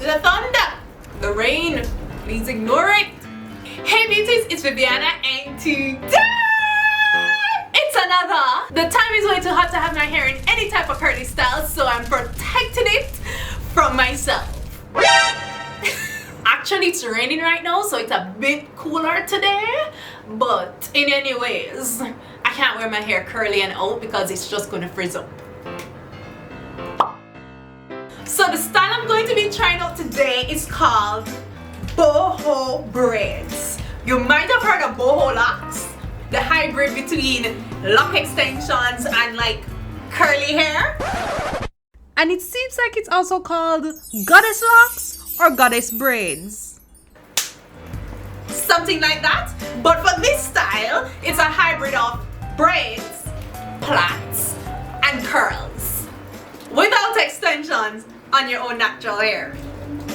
the thunder, the rain, please ignore it. Hey beauties, it's Viviana and today it's another. The time is way too hot to have my hair in any type of curly style, so I'm protecting it from myself. Actually, it's raining right now, so it's a bit cooler today, but in any ways, I can't wear my hair curly and out because it's just gonna frizz up. So the style I'm going to be trying out today is called BOHO Braids. You might have heard of BOHO locks, the hybrid between lock extensions and like curly hair. And it seems like it's also called goddess locks or goddess braids. Something like that. But for this style, it's a hybrid of braids, plaits, and curls. Without extensions on your own natural hair.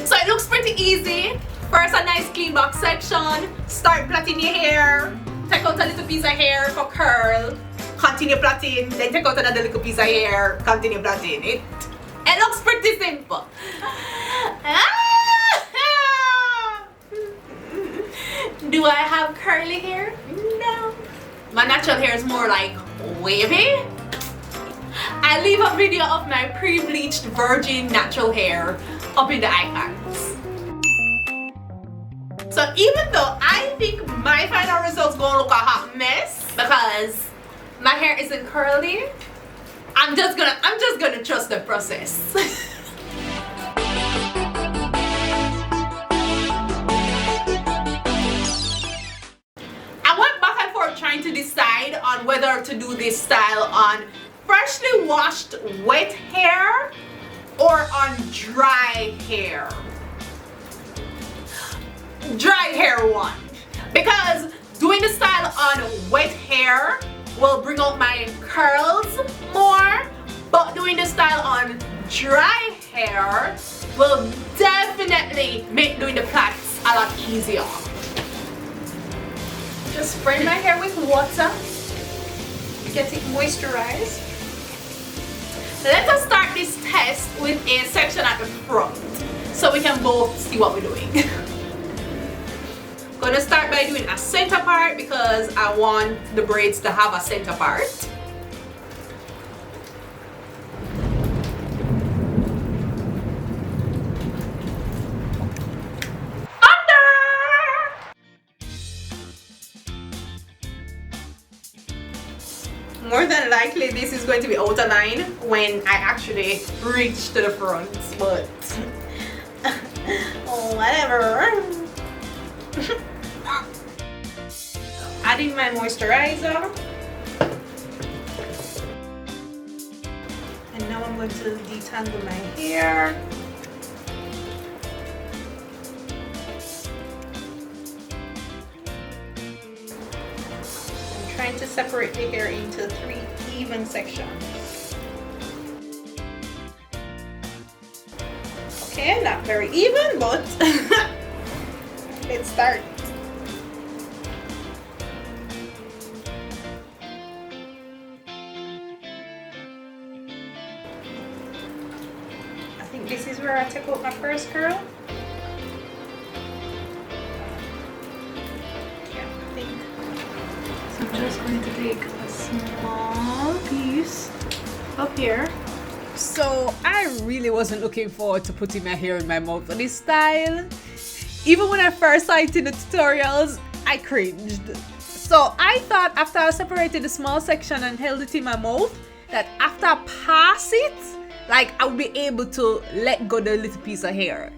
So it looks pretty easy. First, a nice clean box section. Start plaiting your hair. Take out a little piece of hair for curl. Continue plaiting. Then take out another little piece of hair. Continue plaiting it. It looks pretty simple. Do I have curly hair? No. My natural hair is more like wavy. I leave a video of my pre-bleached virgin natural hair up in the icons. So even though I think my final results gonna look a hot mess because my hair isn't curly, I'm just gonna trust the process. I went back and forth trying to decide on whether to do this style on freshly washed wet hair or on dry hair. Dry hair one, because doing the style on wet hair will bring out my curls more, but doing the style on dry hair will definitely make doing the plaits a lot easier. Just spray my hair with water, get it moisturized. Let us start this test with a section at the front so we can both see what we're doing. Gonna start by doing a center part because I want the braids to have a center part. More than likely this is going to be out of line when I actually reach to the front, but oh, whatever. Adding my moisturizer, and now I'm going to detangle my hair. I'm trying to separate the hair into 3 even sections. Okay, not very even, but let's start. I think this is where I take out my first curl. Yeah, I think. So I'm just going to take a small piece up here. So I really wasn't looking forward to putting my hair in my mouth for this style. Even when I first saw it in the tutorials, I cringed. So I thought after I separated the small section and held it in my mouth, that after I pass it, like I would be able to let go the little piece of hair.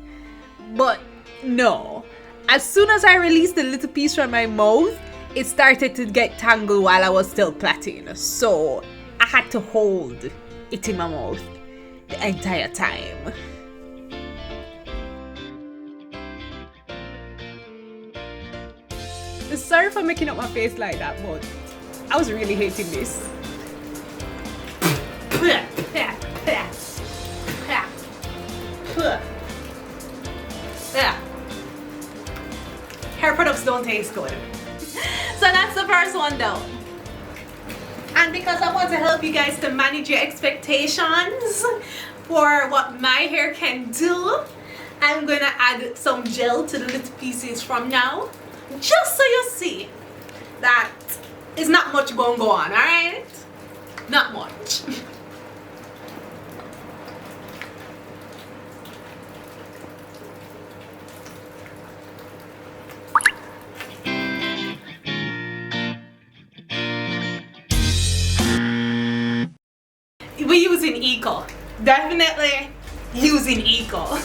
But no. As soon as I released the little piece from my mouth, it started to get tangled while I was still plaiting. So I had to hold it in my mouth the entire time. Sorry for making up my face like that, but I was really hating this. Hair products don't taste good. So that's the first one though. And because I want to help you guys to manage your expectations for what my hair can do, I'm gonna add some gel to the little pieces from now, just so you see that it's not much going to go on, alright? Not much. We're using Eco. Definitely using Eco.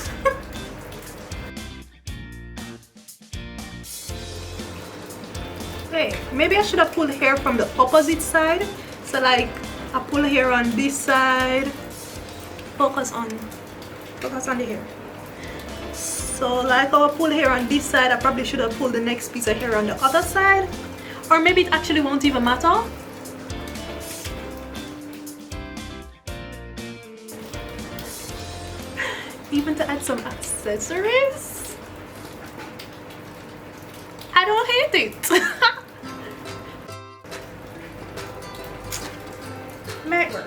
Hey, maybe I should have pulled hair from the opposite side. So like I pull hair on this side. Focus on the hair. So like I pull hair on this side, I probably should have pulled the next piece of hair on the other side. Or maybe it actually won't even matter. Even to add some accessories. I don't hate it. Might work.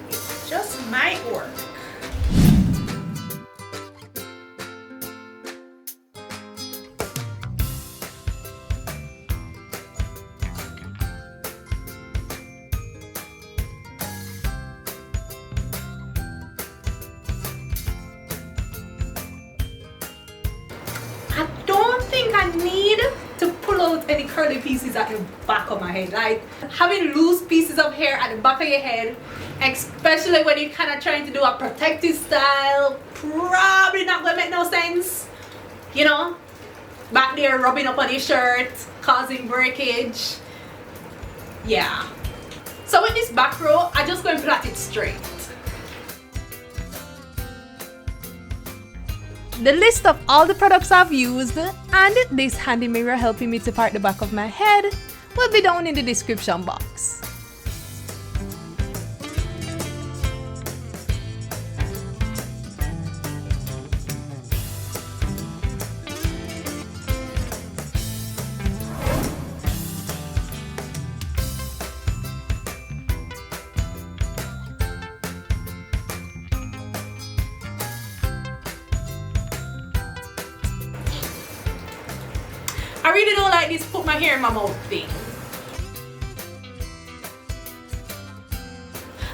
It just might work. I don't think I need to pull out any curly pieces at the back of my head. Like having loose pieces of hair at the back of your head, especially when you're kind of trying to do a protective style, probably not gonna make no sense. You know, back there rubbing up on your shirt, causing breakage. Yeah. So with this back row, I just going to plait it straight. The list of all the products I've used and this handy mirror helping me to part the back of my head will be down in the description box. I really don't like this put my hair in my mouth thing.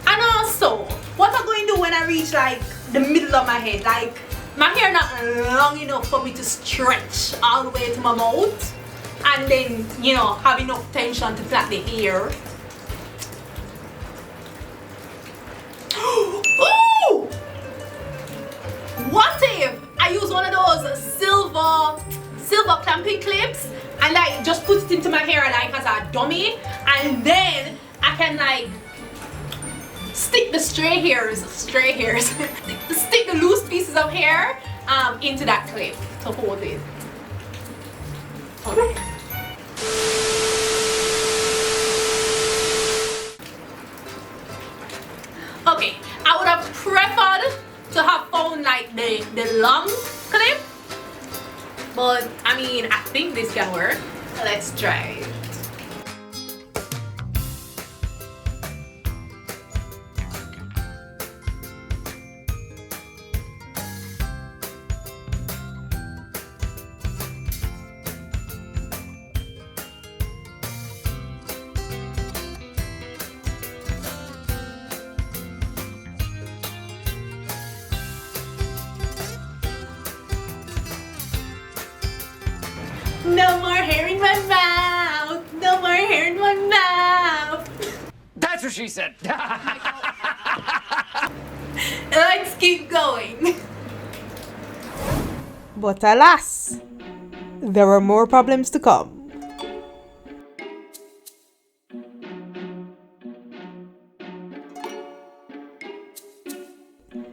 And also, what I'm going to do when I reach like the middle of my head, like my hair not long enough for me to stretch all the way to my mouth and then, you know, have enough tension to plait the hair. Ooh! What if I use one of those silver clamping clips and like just put it into my hair like as a dummy, and then I can like stick the stray hairs stick the loose pieces of hair into that clip to hold it. Okay. Okay, I would have preferred to have found like the long clip, but I mean, I think this can work. Let's try it. No more hair in my mouth! No more hair in my mouth! That's what she said. Let's keep going. But alas, there are more problems to come.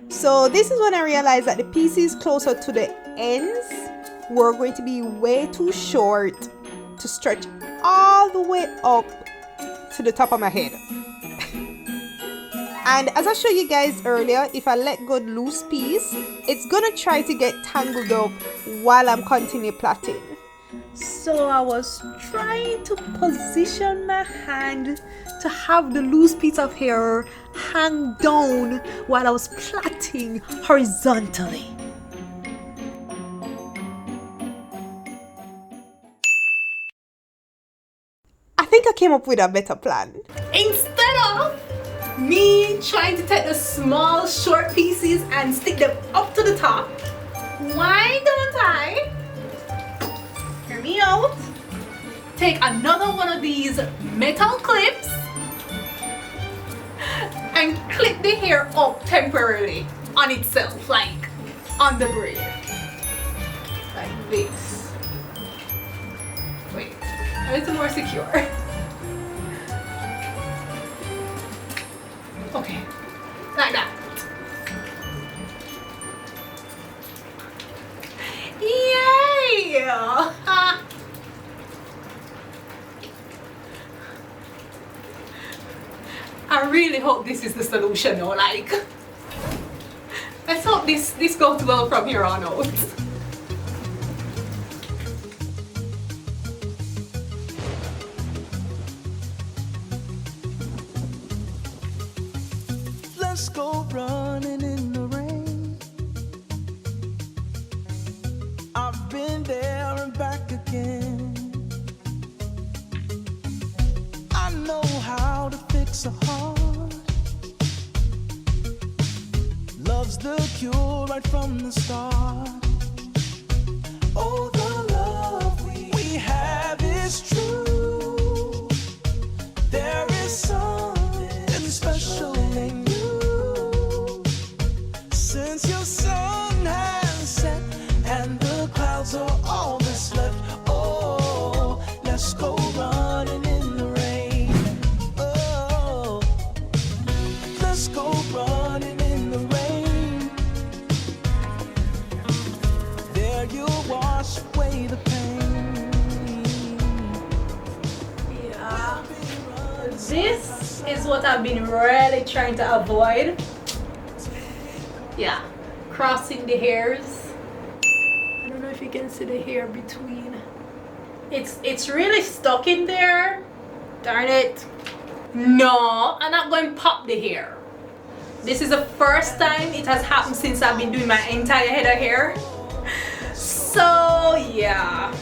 So this is when I realized that the pieces closer to the ends were going to be way too short to stretch all the way up to the top of my head. And as I showed you guys earlier, if I let go the loose piece, it's gonna try to get tangled up while I'm continuing plaiting. So I was trying to position my hand to have the loose piece of hair hang down while I was plaiting horizontally. think I came up with a better plan. Instead of me trying to take the small short pieces and stick them up to the top, why don't I, hear me out, take another one of these metal clips and clip the hair up temporarily on itself, like on the braid, like this. Wait, a little more secure. Okay, like that. Yay! I really hope this is the solution though, like, let's hope this goes well from here on out. Let's go running in the rain. I've been there and back again. I know how to fix a heart. Love's the cure right from the start. Oh, the love we have is true. There is something special in you. Since your sun has set and the clouds are all that's left, oh, let's go running in the rain. Oh, let's go running in the rain. There you'll wash away the pain. Yeah, this is what I've been really trying to avoid. Yeah, crossing the hairs. I don't know if you can see the hair between. It's really stuck in there. Darn it. No, I'm not going to pop the hair. This is the first time it has happened since I've been doing my entire head of hair. So yeah,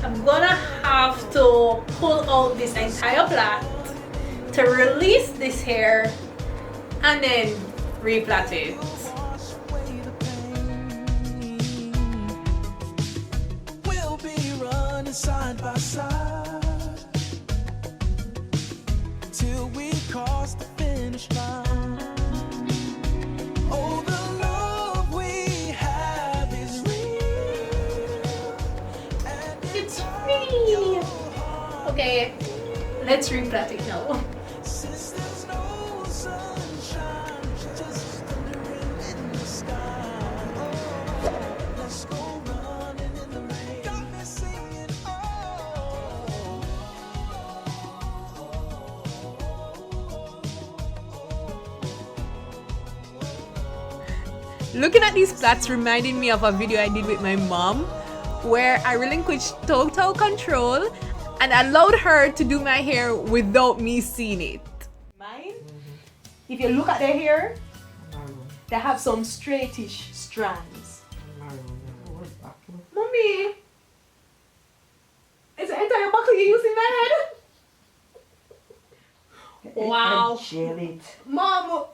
I'm gonna have to pull out this entire plait to release this hair and then replait it. Wash away the pain. We'll be running side by side till we cross the finish line. Oh, the love we have is real. And It's free. Okay, let's replait it now. since there's no sunshine, just thundering in the sky. Oh, let's go running in the rain. Got me singing, Looking at these plaits reminded me of a video I did with my mom where I relinquished total control and allowed her to do my hair without me seeing it. Mine, if you look at the hair, they have some straightish strands. Mommy, it's the entire buckle you use in my head? Wow. Mom,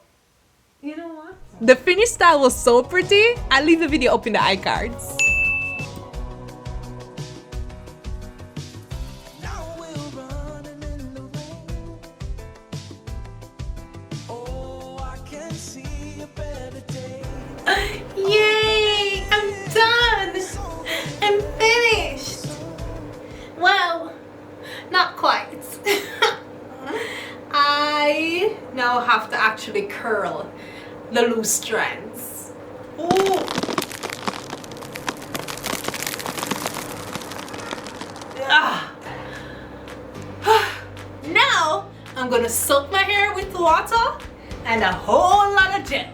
you know what? The finished style was so pretty. I'll leave the video up in the iCards. now we're running in the rain. Oh, I can see a better day. Yay! I'm done! I'm finished! Well, not quite. I now have to actually curl the loose strands. Ooh. Ah. Now I'm gonna soak my hair with water and a whole lot of gel.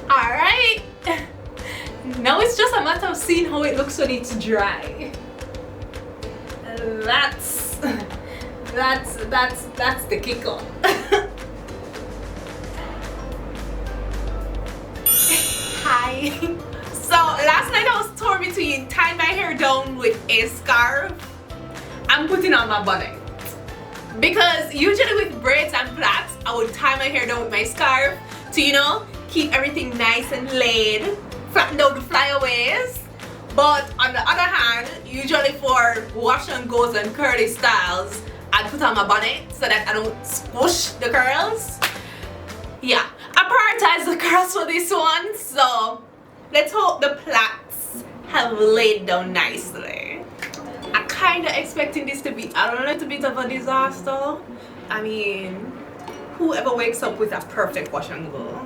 Alright, just a matter of seeing how it looks when it's dry. That's the kicker. Hi. So last night I was torn between tying my hair down with a scarf and putting on my bonnet. Because usually with braids and plaits, I would tie my hair down with my scarf to, you know, keep everything nice and laid, flatten out the flyaways. But on the other hand, usually for wash and goes and curly styles, I'd put on my bonnet so that I don't squish the curls. Yeah, I prioritize the curls for this one, so let's hope the plaits have laid down nicely. I'm kind of expecting this to be a little bit of a disaster. I mean, whoever wakes up with a perfect wash and go?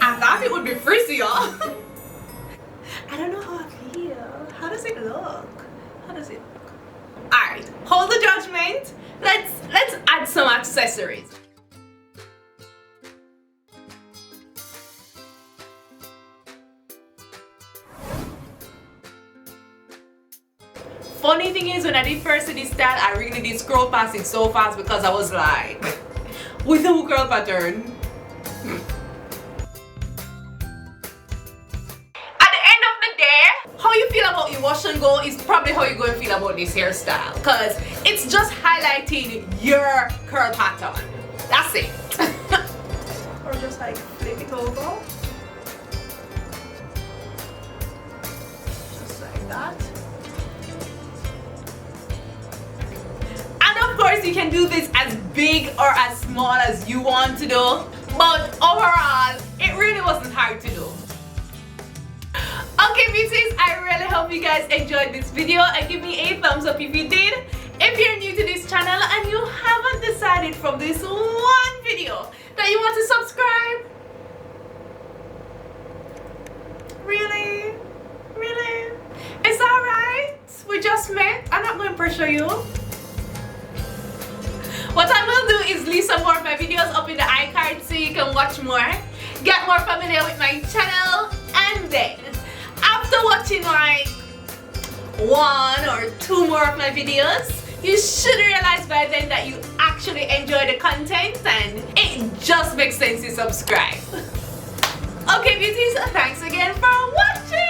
I thought it would be frizzier. I don't know how I feel. How does it look? How does it look? Alright, hold the judgment. Let's add some accessories. Funny thing is, when I did first this style, I really did scroll past it so fast because I was like, with the curl pattern. How you feel about your wash and go is probably how you're going to feel about this hairstyle, because it's just highlighting your curl pattern. That's it. Or just like flip it over. Just like that. And of course you can do this as big or as small as you want to do, but overall it really wasn't hard to do. Okay beauties, I really hope you guys enjoyed this video and give me a thumbs up if you did. If you're new to this channel and you haven't decided from this one video that you want to subscribe, really? Really? It's alright, we just met. I'm not going to pressure you. What I will do is leave some more of my videos up in the iCard so you can watch more, get more familiar with my channel, and then after watching like 1 or 2 more of my videos, you should realize by then that you actually enjoy the content and it just makes sense to subscribe. Okay beauties, thanks again for watching.